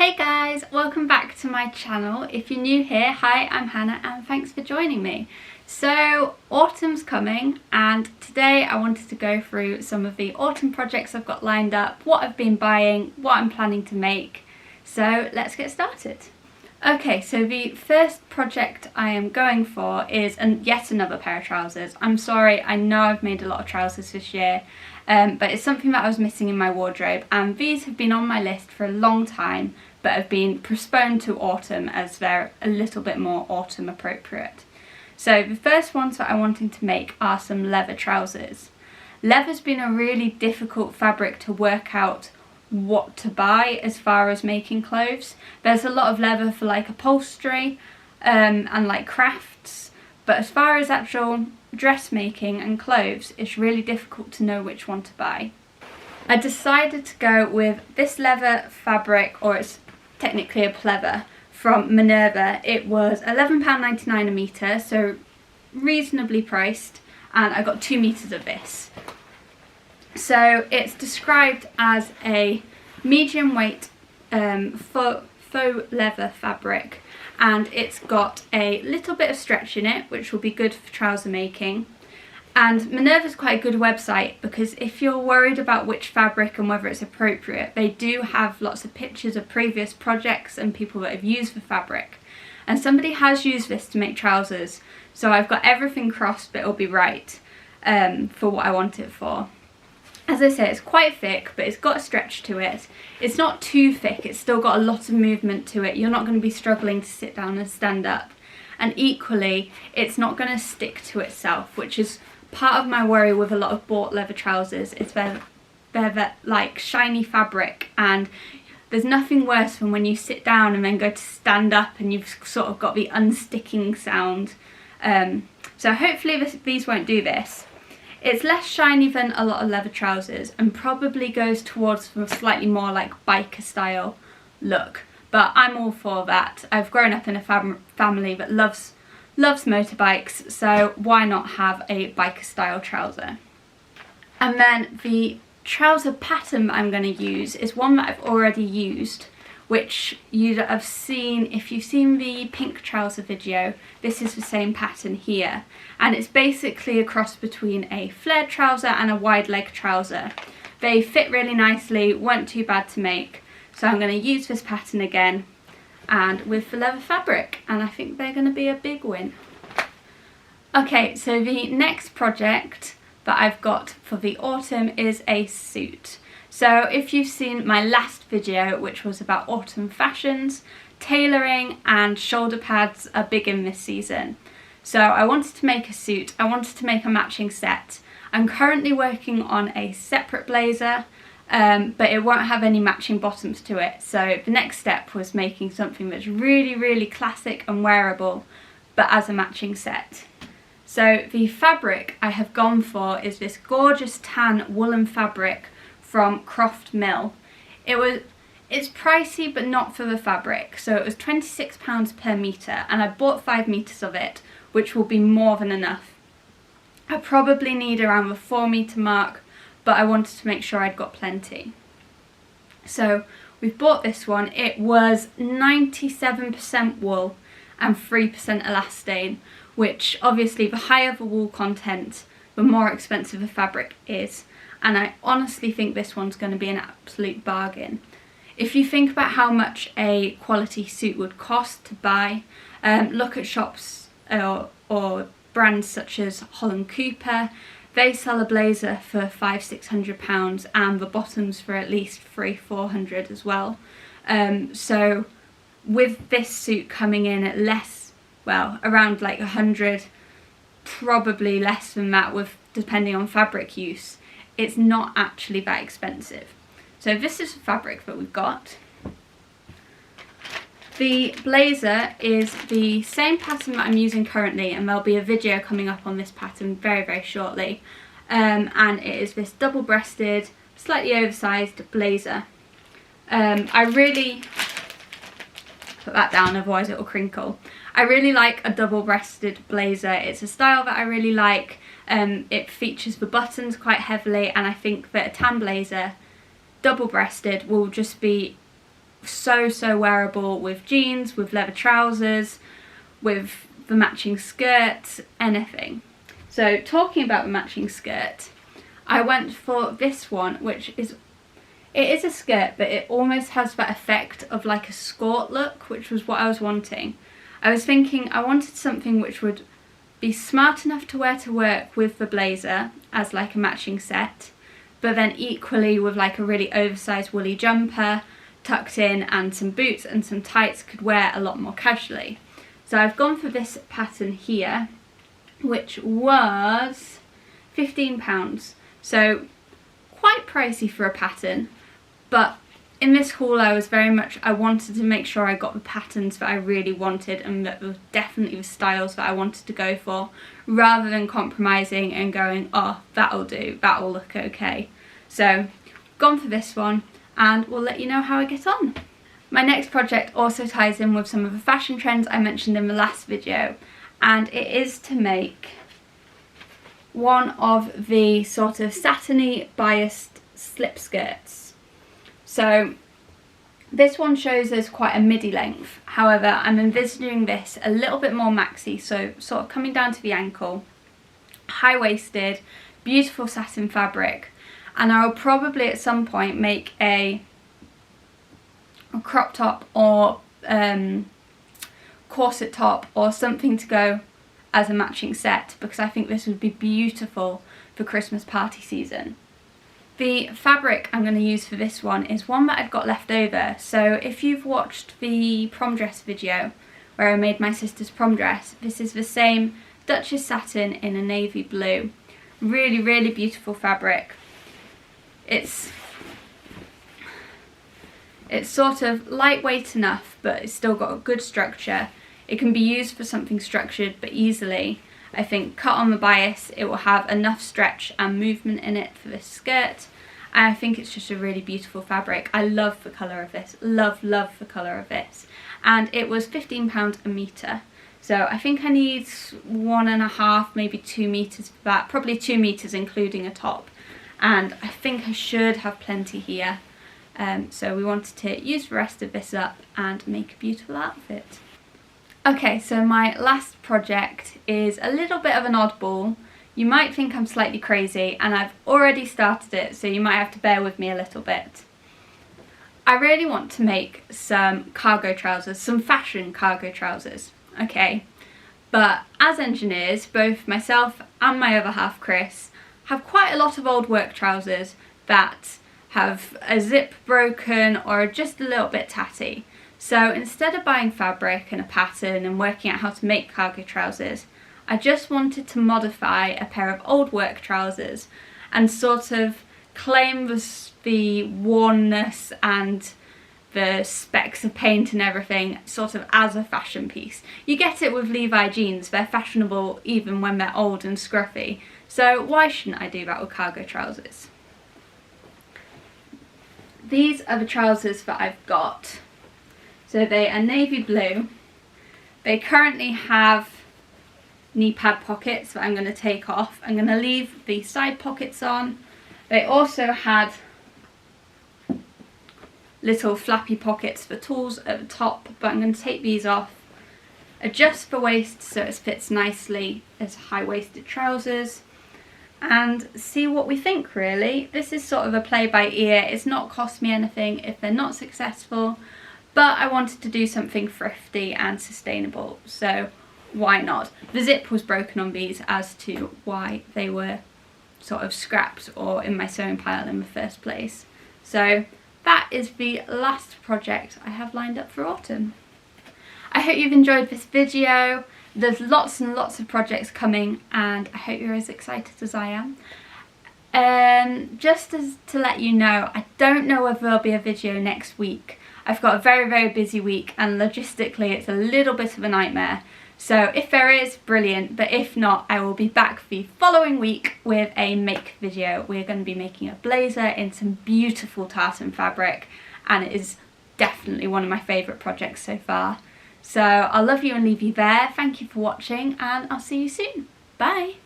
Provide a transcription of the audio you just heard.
Hey guys, welcome back to my channel. If you're new here, hi, I'm Hannah and thanks for joining me. So autumn's coming and today I wanted to go through some of the autumn projects I've got lined up, what I've been buying, what I'm planning to make. So let's get started. Okay, so the first project I am going for is yet another pair of trousers. I'm sorry, I know I've made a lot of trousers this year, but it's something that I was missing in my wardrobe, and these have been on my list for a long time but have been postponed to autumn as they're a little bit more autumn appropriate. So the first ones that I'm wanting to make are some leather trousers. Leather's been a really difficult fabric to work out what to buy as far as making clothes. There's a lot of leather for like upholstery and like crafts, but as far as actual dressmaking and clothes, it's really difficult to know which one to buy. I decided to go with this leather fabric, or it's technically a pleather, from Minerva. It was £11.99 a metre, so reasonably priced, and I got 2 metres of this. So it's described as a medium weight faux leather fabric, and it's got a little bit of stretch in it, which will be good for trouser making. And Minerva's quite a good website because if you're worried about which fabric and whether it's appropriate, they do have lots of pictures of previous projects and people that have used the fabric. And somebody has used this to make trousers, so I've got everything crossed that it'll be right for what I want it for. As I say, it's quite thick, but it's got a stretch to it. It's not too thick, it's still got a lot of movement to it. You're not going to be struggling to sit down and stand up. And equally, it's not going to stick to itself, which is part of my worry with a lot of bought leather trousers. Is they're that like shiny fabric, and there's nothing worse than when you sit down and then go to stand up and you've sort of got the unsticking sound. So hopefully these won't do this. It's less shiny than a lot of leather trousers and probably goes towards a slightly more like biker style look, but I'm all for that. I've grown up in a family that loves motorbikes, so why not have a biker style trouser? And then the trouser pattern that I'm going to use is one that I've already used, which you'd have seen if you've seen the pink trouser video. This is the same pattern here, and it's basically a cross between a flared trouser and a wide leg trouser. They fit really nicely, weren't too bad to make, so I'm going to use this pattern again and with the leather fabric, and I think they're going to be a big win. Okay, so the next project that I've got for the autumn is a suit. So if you've seen my last video, which was about autumn fashions, tailoring and shoulder pads are big in this season. So I wanted to make a suit, I wanted to make a matching set. I'm currently working on a separate blazer, but it won't have any matching bottoms to it. So the next step was making something that's really classic and wearable, but as a matching set. So the fabric I have gone for is this gorgeous tan woolen fabric from Croft Mill. It's pricey, but not for the fabric. So it was £26 per metre, and I bought 5 metres of it, which will be more than enough. I probably need around the 4 metre mark, but I wanted to make sure I'd got plenty. So we've bought this one. It was 97% wool and 3% elastane, which obviously the higher the wool content, the more expensive the fabric is. And I honestly think this one's going to be an absolute bargain. If you think about how much a quality suit would cost to buy, look at shops or brands such as Holland Cooper. They sell a blazer for £500–600 and the bottoms for at least £300–400 as well. So with this suit coming in at less, well, around like 100, probably less than that with depending on fabric use, it's not actually that expensive. So this is the fabric that we've got. The blazer is the same pattern that I'm using currently, and there'll be a video coming up on this pattern very shortly. And it is this double-breasted, slightly oversized blazer. I really put that down, otherwise it will crinkle. I really like a double-breasted blazer. It's a style that I really like. It features the buttons quite heavily, and I think that a tan blazer double-breasted will just be so wearable with jeans, with leather trousers, with the matching skirt, anything. So talking about the matching skirt, I went for this one, which is, it is a skirt, but it almost has that effect of like a skirt look, which was what I was wanting. I was thinking I wanted something which would be smart enough to wear to work with the blazer as like a matching set, but then equally with like a really oversized woolly jumper tucked in and some boots and some tights could wear a lot more casually. So I've gone for this pattern here, which was £15. So quite pricey for a pattern, but in this haul I wanted to make sure I got the patterns that I really wanted and that were definitely the styles that I wanted to go for, rather than compromising and going, oh, that'll do, that'll look okay. So gone for this one, and we'll let you know how I get on. My next project also ties in with some of the fashion trends I mentioned in the last video, and it is to make one of the sort of satiny biased slip skirts. So this one shows us quite a midi length, however I'm envisioning this a little bit more maxi, so sort of coming down to the ankle, high-waisted, beautiful satin fabric, and I will probably at some point make a crop top or corset top or something to go as a matching set, because I think this would be beautiful for Christmas party season. The fabric I'm going to use for this one is one that I've got left over, so if you've watched the prom dress video where I made my sister's prom dress, this is the same Duchess satin in a navy blue. Really beautiful fabric. It's sort of lightweight enough, but it's still got a good structure. It can be used for something structured, but easily, I think, cut on the bias, it will have enough stretch and movement in it for this skirt. And I think it's just a really beautiful fabric. I love the colour of this, love the colour of this. And it was £15 a metre. So I think I need 1.5, maybe 2 metres for that, probably 2 metres including a top. And I think I should have plenty here. So we wanted to use the rest of this up and make a beautiful outfit. Okay, so my last project is a little bit of an oddball. You might think I'm slightly crazy, and I've already started it, so you might have to bear with me a little bit. I really want to make some cargo trousers, some fashion cargo trousers, okay? But as engineers, both myself and my other half Chris have quite a lot of old work trousers that have a zip broken or are just a little bit tatty. So instead of buying fabric and a pattern and working out how to make cargo trousers, I just wanted to modify a pair of old work trousers and sort of claim the wornness and the specks of paint and everything sort of as a fashion piece. You get it with Levi jeans, they're fashionable even when they're old and scruffy, so why shouldn't I do that with cargo trousers? These are the trousers that I've got. So they are navy blue. They currently have knee pad pockets that I'm going to take off. I'm going to leave the side pockets on. They also had little flappy pockets for tools at the top, but I'm going to take these off, adjust the waist so it fits nicely as high-waisted trousers, and see what we think really. This is sort of a play by ear. It's not cost me anything if they're not successful, but I wanted to do something thrifty and sustainable, so why not? The zip was broken on these as to why they were sort of scrapped or in my sewing pile in the first place. So that is the last project I have lined up for autumn. I hope you've enjoyed this video. There's lots and lots of projects coming, and I hope you're as excited as I am. Just to let you know, I don't know whether there'll be a video next week. I've got a very busy week, and logistically it's a little bit of a nightmare. So if there is, brilliant, but if not, I will be back the following week with a make video. We're going to be making a blazer in some beautiful tartan fabric, and it is definitely one of my favourite projects so far. So I'll love you and leave you there. Thank you for watching, and I'll see you soon. Bye!